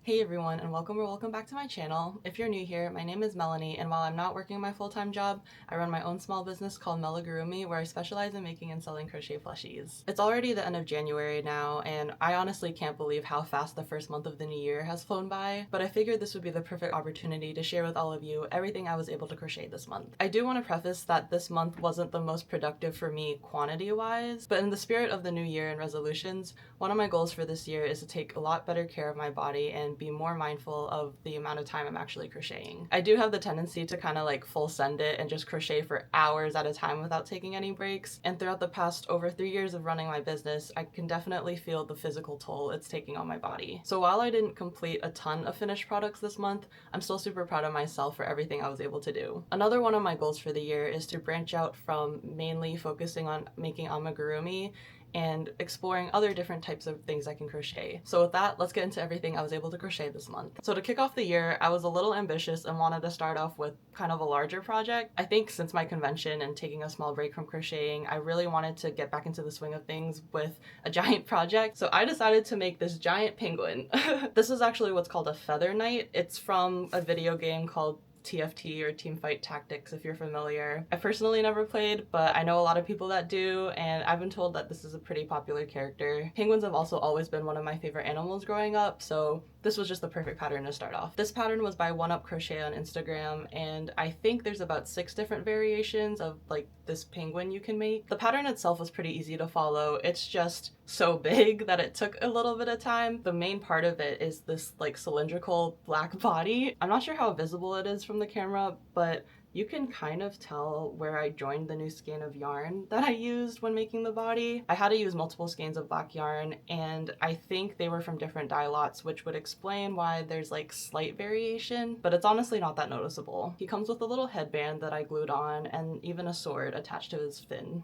Hey everyone, and welcome back to my channel. If you're new here, my name is Melanie, and while I'm not working my full-time job, I run my own small business called amigurumi, where I specialize in making and selling crochet plushies. It's already the end of January now, and I honestly can't believe how fast the first month of the new year has flown by, but I figured this would be the perfect opportunity to share with all of you everything I was able to crochet this month. I do want to preface that this month wasn't the most productive for me quantity-wise, but in the spirit of the new year and resolutions, one of my goals for this year is to take a lot better care of my body and be more mindful of the amount of time I'm actually crocheting. I do have the tendency to kind of like full send it and just crochet for hours at a time without taking any breaks, and throughout the past over 3 years of running my business, I can definitely feel the physical toll it's taking on my body. So while I didn't complete a ton of finished products this month, I'm still super proud of myself for everything I was able to do. Another one of my goals for the year is to branch out from mainly focusing on making amigurumi and exploring other different types of things I can crochet. So with that, let's get into everything I was able to crochet this month. So to kick off the year, I was a little ambitious and wanted to start off with kind of a larger project. I think since my convention and taking a small break from crocheting, I really wanted to get back into the swing of things with a giant project. So I decided to make this giant penguin. This is actually what's called a feather knight. It's from a video game called TFT or Team Fight Tactics if you're familiar. I personally never played, but I know a lot of people that do, and I've been told that this is a pretty popular character. Penguins have also always been one of my favorite animals growing up, so this was just the perfect pattern to start off. This pattern was by One Up Crochet on Instagram, and I think there's about 6 different variations of like this penguin you can make. The pattern itself was pretty easy to follow. It's just so big that it took a little bit of time. The main part of it is this like cylindrical black body. I'm not sure how visible it is from the camera, but you can kind of tell where I joined the new skein of yarn that I used when making the body. I had to use multiple skeins of black yarn, and I think they were from different dye lots, which would explain why there's like slight variation, but it's honestly not that noticeable. He comes with a little headband that I glued on and even a sword attached to his fin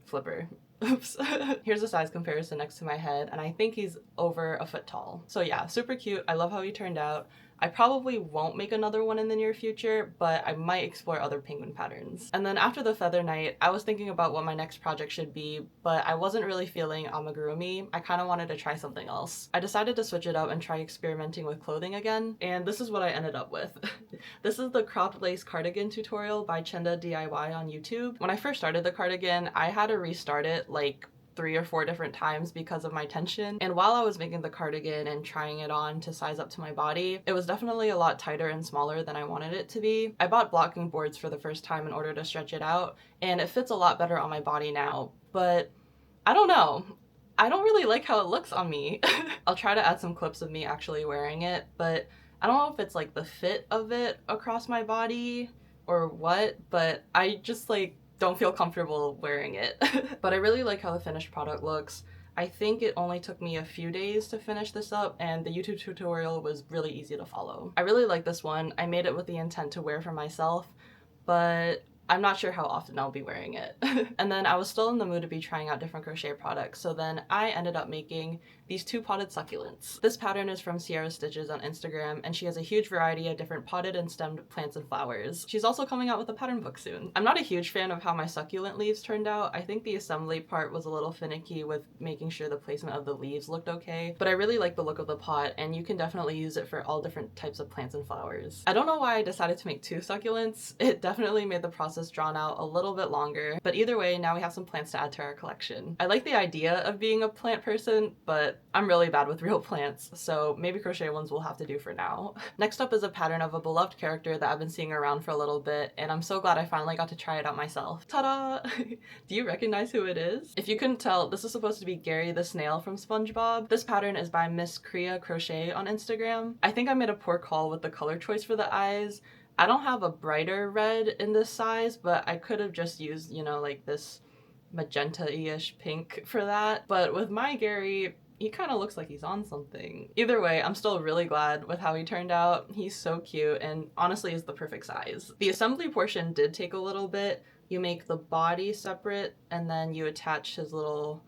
flipper. Oops. Here's a size comparison next to my head, and I think he's over a foot tall. So yeah, super cute. I love how he turned out. I probably won't make another one in the near future, but I might explore other penguin patterns. And then after the feather knight, I was thinking about what my next project should be, but I wasn't really feeling amigurumi. I kind of wanted to try something else. I decided to switch it up and try experimenting with clothing again, and this is what I ended up with. This is the cropped lace cardigan tutorial by Chenda DIY on YouTube. When I first started the cardigan, I had to restart it like 3 or 4 different times because of my tension. And while I was making the cardigan and trying it on to size up to my body, it was definitely a lot tighter and smaller than I wanted it to be. I bought blocking boards for the first time in order to stretch it out, and it fits a lot better on my body now, but I don't know. I don't really like how it looks on me. I'll try to add some clips of me actually wearing it, but I don't know if it's like the fit of it across my body or what, but I just like don't feel comfortable wearing it. But I really like how the finished product looks. I think it only took me a few days to finish this up, and the YouTube tutorial was really easy to follow. I really like this one. I made it with the intent to wear for myself, but I'm not sure how often I'll be wearing it. And then I was still in the mood to be trying out different crochet products, so then I ended up making these 2 potted succulents. This pattern is from Sierra Stitches on Instagram, and she has a huge variety of different potted and stemmed plants and flowers. She's also coming out with a pattern book soon. I'm not a huge fan of how my succulent leaves turned out. I think the assembly part was a little finicky with making sure the placement of the leaves looked okay, but I really like the look of the pot, and you can definitely use it for all different types of plants and flowers. I don't know why I decided to make 2 succulents. It definitely made the process drawn out a little bit longer, but either way, now we have some plants to add to our collection. I like the idea of being a plant person, but I'm really bad with real plants, so maybe crochet ones will have to do for now. Next up is a pattern of a beloved character that I've been seeing around for a little bit, and I'm so glad I finally got to try it out myself. Ta-da! Do you recognize who it is? If you couldn't tell, this is supposed to be Gary the snail from SpongeBob. This pattern is by Miss Kriya Crochet on Instagram. I think I made a poor call with the color choice for the eyes. I don't have a brighter red in this size, but I could have just used, you know, like this magenta-ish pink for that. But with my Gary, he kind of looks like he's on something. Either way, I'm still really glad with how he turned out. He's so cute and honestly is the perfect size. The assembly portion did take a little bit. You make the body separate and then you attach his little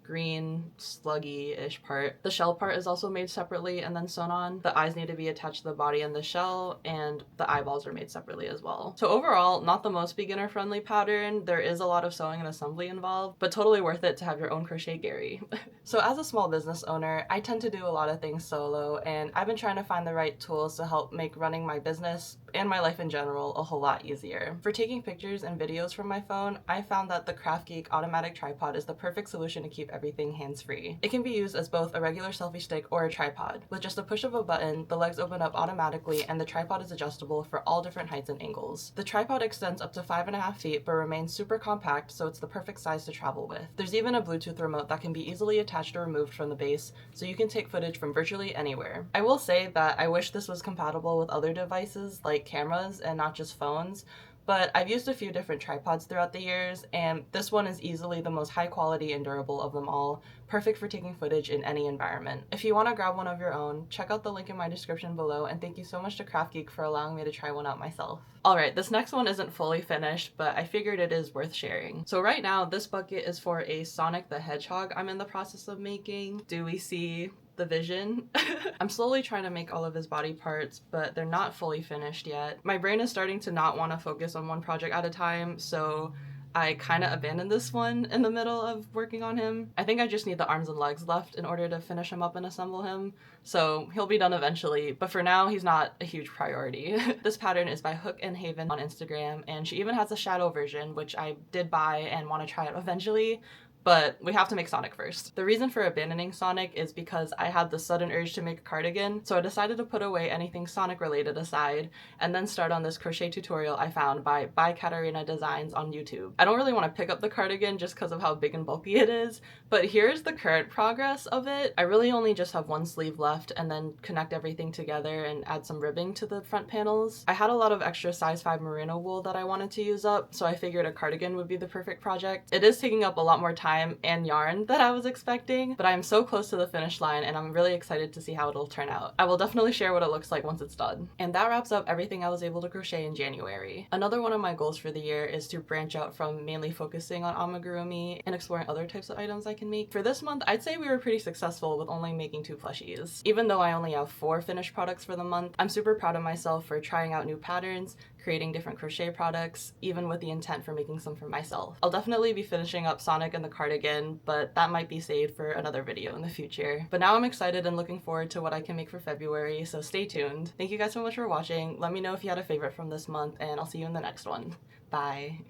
green sluggy-ish part. The shell part is also made separately and then sewn on. The eyes need to be attached to the body and the shell, and the eyeballs are made separately as well. So overall, not the most beginner-friendly pattern. There is a lot of sewing and assembly involved, but totally worth it to have your own crochet Gary. So as a small business owner, I tend to do a lot of things solo, and I've been trying to find the right tools to help make running my business and my life in general a whole lot easier. For taking pictures and videos from my phone, I found that the KraftGeek automatic tripod is the perfect solution to keep everything hands-free. It can be used as both a regular selfie stick or a tripod. With just a push of a button, the legs open up automatically and the tripod is adjustable for all different heights and angles. The tripod extends up to 5.5 feet but remains super compact, so it's the perfect size to travel with. There's even a Bluetooth remote that can be easily attached or removed from the base, so you can take footage from virtually anywhere. I will say that I wish this was compatible with other devices like cameras and not just phones, but I've used a few different tripods throughout the years, and this one is easily the most high quality and durable of them all, perfect for taking footage in any environment. If you want to grab one of your own, check out the link in my description below, and thank you so much to KraftGeek for allowing me to try one out myself. Alright, this next one isn't fully finished, but I figured it is worth sharing. So right now, this bucket is for a Sonic the Hedgehog I'm in the process of making. Do we see the vision? I'm slowly trying to make all of his body parts, but they're not fully finished yet. My brain is starting to not want to focus on one project at a time, so I kind of abandoned this one in the middle of working on him. I think I just need the arms and legs left in order to finish him up and assemble him, so he'll be done eventually, but for now he's not a huge priority. This pattern is by Hook and Haven on Instagram, and she even has a shadow version, which I did buy and want to try out eventually, but we have to make Sonic first. The reason for abandoning Sonic is because I had the sudden urge to make a cardigan, so I decided to put away anything Sonic related aside and then start on this crochet tutorial I found by Katarina Designs on YouTube. I don't really want to pick up the cardigan just because of how big and bulky it is, but here's the current progress of it. I really only just have one sleeve left and then connect everything together and add some ribbing to the front panels. I had a lot of extra size 5 merino wool that I wanted to use up, so I figured a cardigan would be the perfect project. It is taking up a lot more time and yarn than I was expecting, but I'm so close to the finish line and I'm really excited to see how it'll turn out. I will definitely share what it looks like once it's done. And that wraps up everything I was able to crochet in January. Another one of my goals for the year is to branch out from mainly focusing on amigurumi and exploring other types of items I can make. For this month, I'd say we were pretty successful with only making 2 plushies. Even though I only have 4 finished products for the month, I'm super proud of myself for trying out new patterns, creating different crochet products, even with the intent for making some for myself. I'll definitely be finishing up Sonic and the cardigan, but that might be saved for another video in the future. But now I'm excited and looking forward to what I can make for February, so stay tuned. Thank you guys so much for watching. Let me know if you had a favorite from this month, and I'll see you in the next one. Bye.